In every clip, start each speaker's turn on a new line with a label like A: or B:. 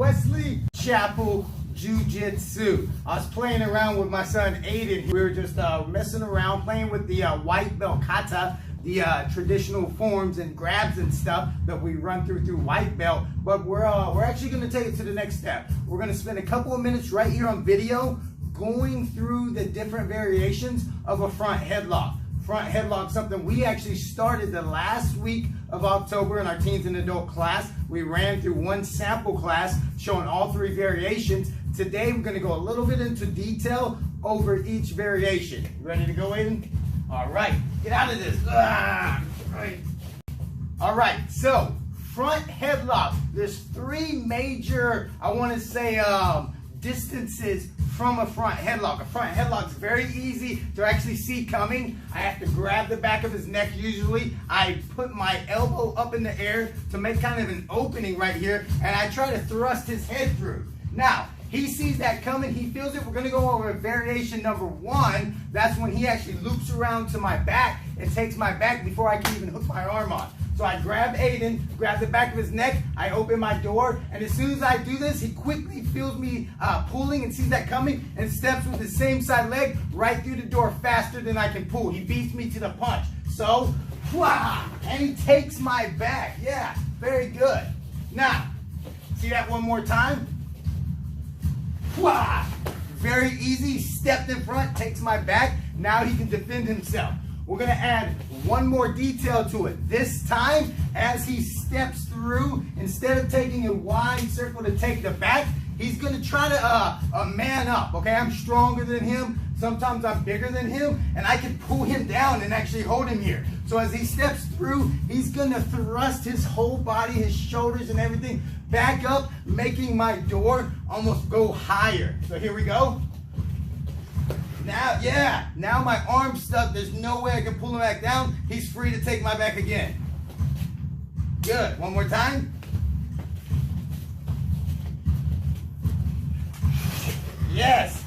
A: Wesley Chapel Jiu-Jitsu. I was playing around with my son Aiden. We were just messing around, playing with the white belt kata, the traditional forms and grabs and stuff that we run through white belt. But we're actually going to take it to the next step. We're going to spend a couple of minutes right here on video going through the different variations of a front headlock. Front headlock, something we actually started the last week of October in our teens and adult class. We ran through one sample class showing all three variations. Today we're going to go a little bit into detail over each variation. You ready to go, Aiden? All right, get out of this. All right, so front headlock. There's three major, I want to say, distances from a front headlock. A front headlock is very easy to actually see coming. I have to grab the back of his neck usually. I put my elbow up in the air to make kind of an opening right here, and I try to thrust his head through. Now, he sees that coming, he feels it. We're gonna go over variation number one. That's when he actually loops around to my back and takes my back before I can even hook my arm on. So I grab Aiden, grab the back of his neck, I open my door, and as soon as I do this, he quickly feels me pulling and sees that coming and steps with his same side leg right through the door faster than I can pull. He beats me to the punch. So, and he takes my back. Yeah, very good. Now, see that one more time? Very easy, stepped in front, takes my back. Now he can defend himself. We're gonna add one more detail to it. This time, as he steps through, instead of taking a wide circle to take the back, he's gonna try to man up, okay? I'm stronger than him. Sometimes I'm bigger than him, and I can pull him down and actually hold him here. So as he steps through, he's gonna thrust his whole body, his shoulders and everything back up, making my door almost go higher. So here we go. Now, yeah, now my arm's stuck. There's no way I can pull him back down. He's free to take my back again. Good, one more time. Yes.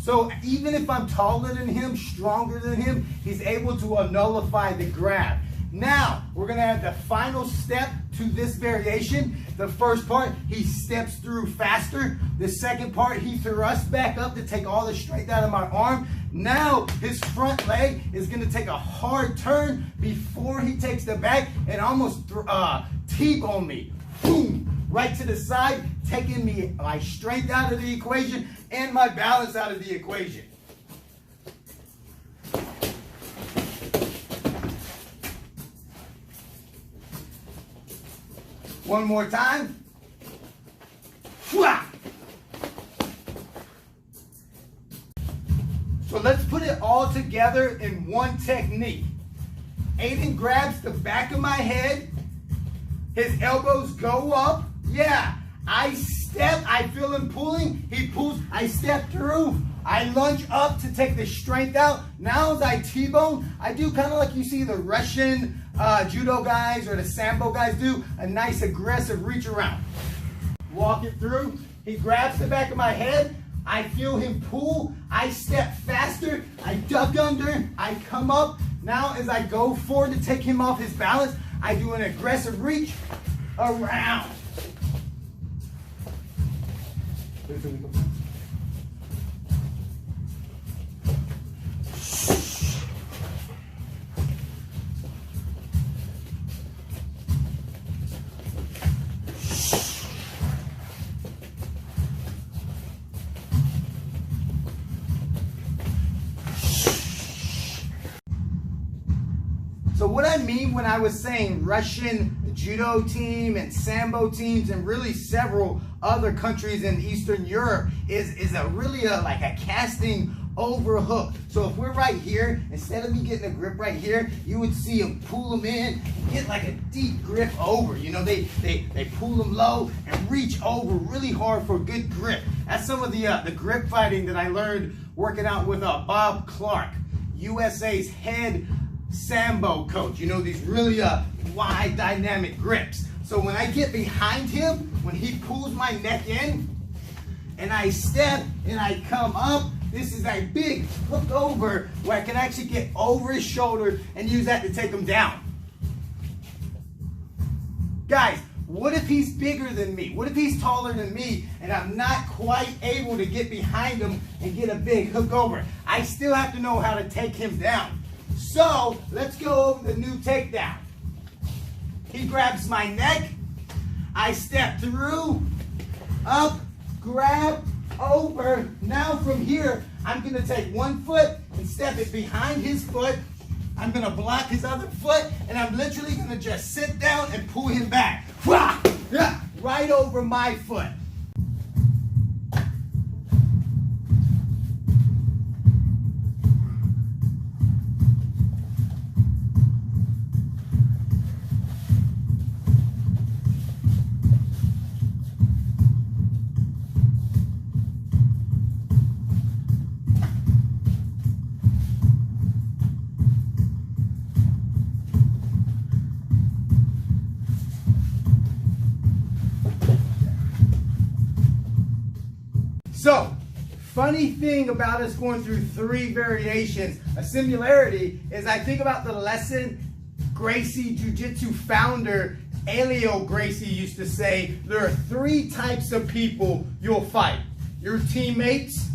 A: So even if I'm taller than him, stronger than him, he's able to nullify the grab. Now, we're gonna add the final step to this variation. The first part, he steps through faster. The second part, he thrusts back up to take all the strength out of my arm. Now, his front leg is gonna take a hard turn before he takes the back and almost T-bone me. Boom! Right to the side, taking me my strength out of the equation and my balance out of the equation. One more time. So let's put it all together in one technique. Aiden grabs the back of my head. His elbows go up. Yeah, I step, I feel him pulling. He pulls, I step through. I lunge up to take the strength out. Now as I T-bone, I do kind of like you see the Russian judo guys or the sambo guys do, a nice aggressive reach around. Walk it through. He grabs the back of my head. I feel him pull. I step faster. I duck under. I come up. Now as I go forward to take him off his balance, I do an aggressive reach around. So what I mean when I was saying Russian judo team and sambo teams and really several other countries in Eastern Europe is a really like a casting overhook. So if we're right here, instead of me getting a grip right here, you would see them pull them in, get like a deep grip over. You know, they pull them low and reach over really hard for a good grip. That's some of the grip fighting that I learned working out with Bob Clark, USA's head sambo coach. You know, these really wide dynamic grips. So when I get behind him, when he pulls my neck in and I step and I come up, this is a big hook over where I can actually get over his shoulder and use that to take him down. Guys, What if he's bigger than me? What if he's taller than me and I'm not quite able to get behind him and get a big hook over? I still have to know how to take him down. So let's go over the new takedown. He grabs my neck. I step through, up, grab, over. Now from here, I'm going to take one foot and step it behind his foot. I'm going to block his other foot, and I'm literally going to just sit down and pull him back. Right over my foot. So, funny thing about us going through 3 variations, a similarity is I think about the lesson Gracie JiuJitsu founder Helio Gracie used to say, there are 3 types of people you'll fight. Your teammates,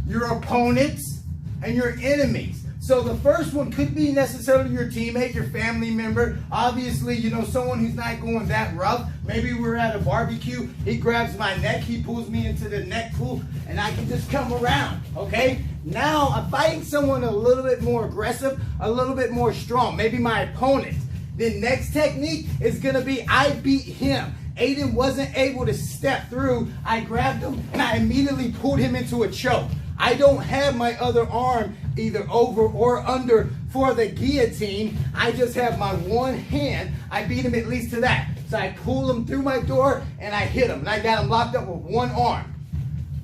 A: your opponents, and your enemies. So the first one could be necessarily your teammate, your family member. Obviously, you know, someone who's not going that rough. Maybe we're at a barbecue. He grabs my neck. He pulls me into the neck pull, and I can just come around, okay? Now I'm fighting someone a little bit more aggressive, a little bit more strong. Maybe my opponent. The next technique is going to be I beat him. Aiden wasn't able to step through. I grabbed him, and I immediately pulled him into a choke. I don't have my other arm either over or under for the guillotine. I just have my one hand. I beat him at least to that. So I pull him through my door and I hit him. And I got him locked up with one arm.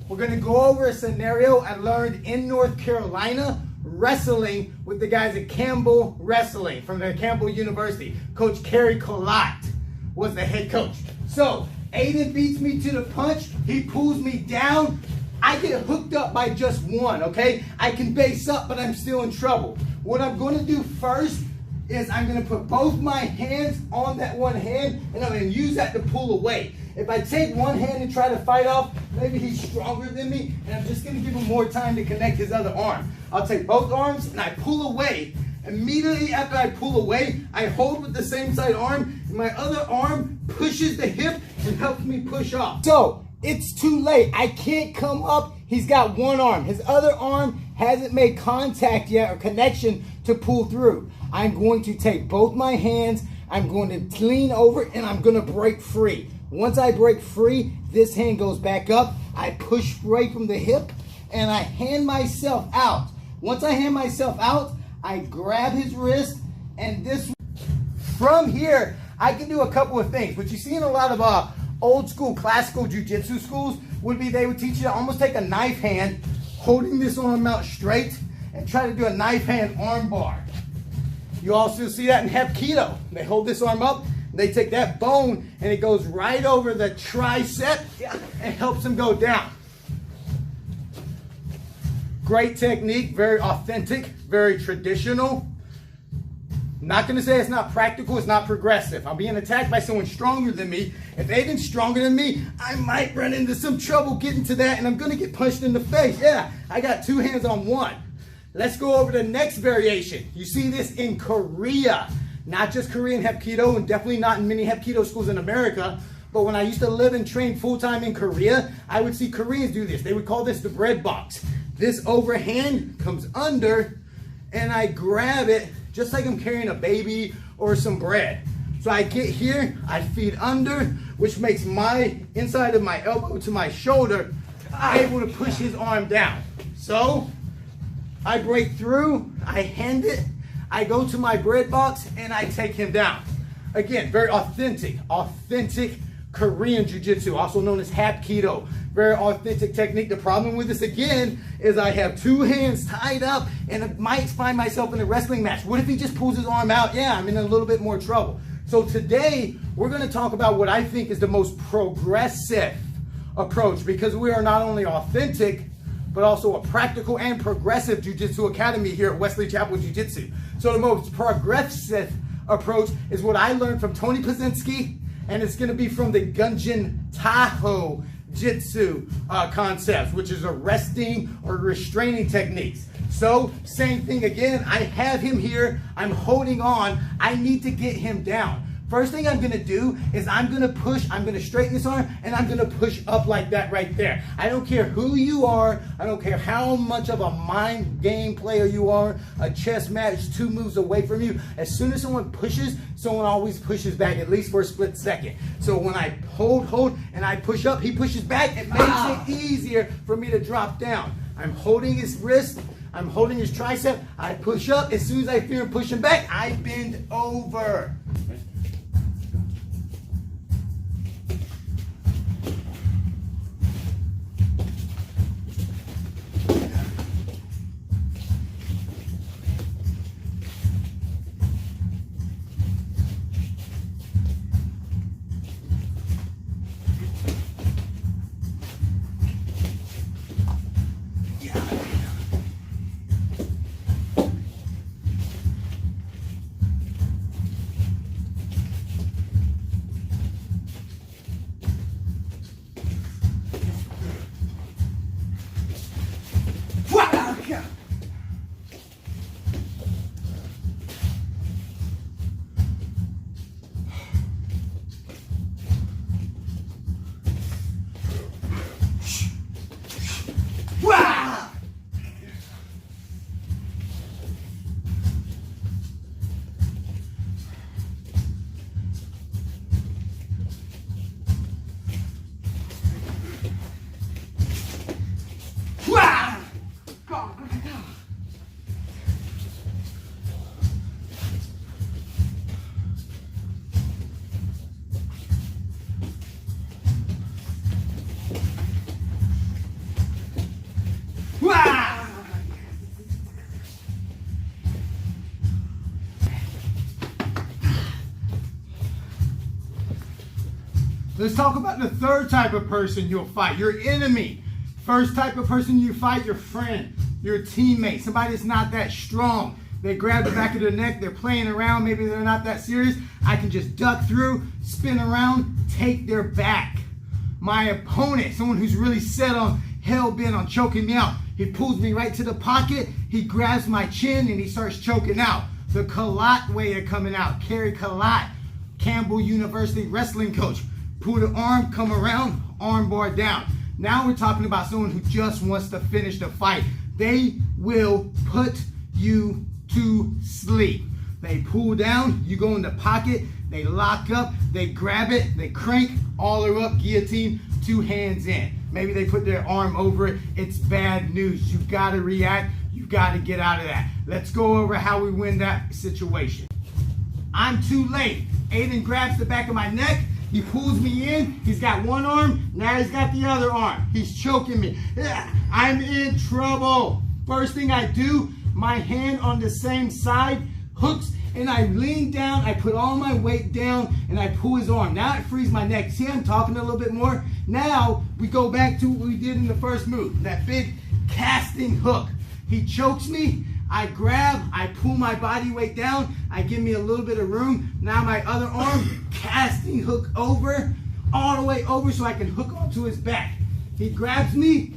A: We're going to go over a scenario I learned in North Carolina wrestling with the guys at Campbell Wrestling from the Campbell University. Coach Kerry Collette was the head coach. So Aiden beats me to the punch. He pulls me down. I get hooked up by just one, okay? I can base up, but I'm still in trouble. What I'm going to do first is I'm going to put both my hands on that one hand, and I'm going to use that to pull away. If I take one hand and try to fight off, maybe he's stronger than me, and I'm just going to give him more time to connect his other arm. I'll take both arms, and I pull away. Immediately after I pull away, I hold with the same side arm, and my other arm pushes the hip and helps me push off. So, it's too late. I can't come up. He's got one arm. His other arm hasn't made contact yet or connection to pull through. I'm going to take both my hands. I'm going to lean over and I'm going to break free. Once I break free, this hand goes back up. I push right from the hip and I hand myself out. Once I hand myself out, I grab his wrist and this. From here, I can do a couple of things. What you see in a lot of old school classical jiu-jitsu schools would be they would teach you to almost take a knife hand, holding this arm out straight, and try to do a knife hand arm bar. You also see that in Hapkido. They hold this arm up, they take that bone, and it goes right over the tricep and helps them go down. Great technique, very authentic, very traditional. Not going to say it's not practical, it's not progressive. I'm being attacked by someone stronger than me. If Aiden's stronger than me, I might run into some trouble getting to that and I'm going to get punched in the face. Yeah, I got 2 hands on one. Let's go over the next variation. You see this in Korea. Not just Korean Hapkido and definitely not in many Hapkido schools in America. But when I used to live and train full-time in Korea, I would see Koreans do this. They would call this the bread box. This overhand comes under and I grab it just like I'm carrying a baby or some bread. So I get here, I feed under, which makes my inside of my elbow to my shoulder able to push his arm down. So I break through, I hand it, I go to my bread box, and I take him down. Again, very authentic Korean jiu-jitsu, also known as Hapkido. Very authentic technique. The problem with this again is I have 2 hands tied up and I might find myself in a wrestling match. What if he just pulls his arm out? Yeah, I'm in a little bit more trouble. So today we're going to talk about what I think is the most progressive approach, because we are not only authentic but also a practical and progressive jiu-jitsu academy here at Wesley Chapel Jiu-Jitsu. So the most progressive approach is what I learned from Tony Pazinski, and it's gonna be from the Gunji Taiho Jutsu concepts, which is arresting or restraining techniques. So, same thing again, I have him here, I'm holding on, I need to get him down. First thing I'm gonna do is I'm gonna straighten this arm, and I'm gonna push up like that right there. I don't care who you are, I don't care how much of a mind game player you are, a chess match 2 moves away from you. As soon as someone pushes, someone always pushes back, at least for a split second. So when I hold, and I push up, he pushes back, it makes it easier for me to drop down. I'm holding his wrist, I'm holding his tricep, I push up, as soon as I feel him pushing back, I bend over. Let's talk about the third type of person you'll fight, your enemy. First type of person you fight, your friend, your teammate, somebody that's not that strong. They grab the back of their neck, they're playing around, maybe they're not that serious. I can just duck through, spin around, take their back. My opponent, someone who's really set on, hell-bent on choking me out, he pulls me right to the pocket, he grabs my chin, and he starts choking out. The Kalat way of coming out, Kerry Kalat, Campbell University wrestling coach. Pull the arm, come around, arm bar down. Now we're talking about someone who just wants to finish the fight. They will put you to sleep. They pull down, you go in the pocket, they lock up, they grab it, they crank, all are up, guillotine, 2 hands in. Maybe they put their arm over it. It's bad news. You've got to react. You've got to get out of that. Let's go over how we win that situation. I'm too late. Aiden grabs the back of my neck. He pulls me in. He's got one arm. Now he's got the other arm. He's choking me. I'm in trouble. First thing I do, my hand on the same side hooks, and I lean down. I put all my weight down, and I pull his arm. Now it frees my neck. See, I'm talking a little bit more. Now we go back to what we did in the first move, that big casting hook. He chokes me. I grab, I pull my body weight down, I give me a little bit of room. Now my other arm, casting hook over, all the way over so I can hook onto his back. He grabs me,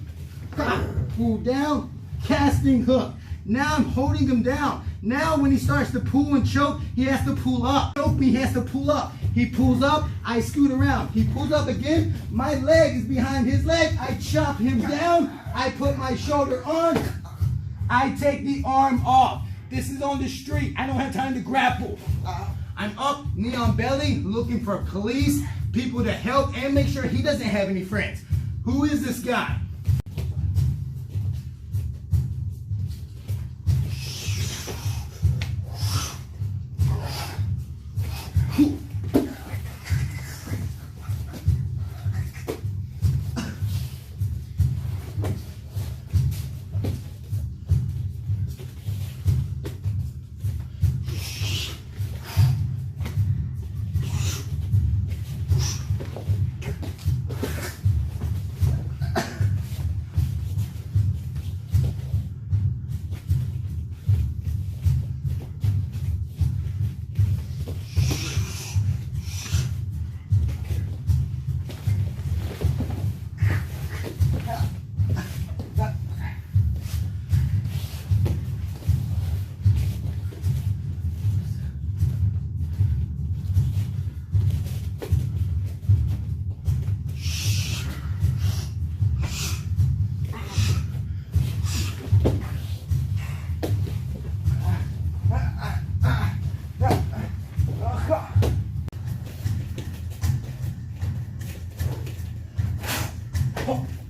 A: pull down, casting hook. Now I'm holding him down. Now when he starts to pull and choke, he has to pull up. Choke me, he has to pull up. He pulls up, I scoot around. He pulls up again, my leg is behind his leg. I chop him down, I put my shoulder on, I take the arm off. This is on the street. I don't have time to grapple. I'm up, knee on belly, looking for police, people to help, and make sure he doesn't have any friends. Who is this guy? Oh.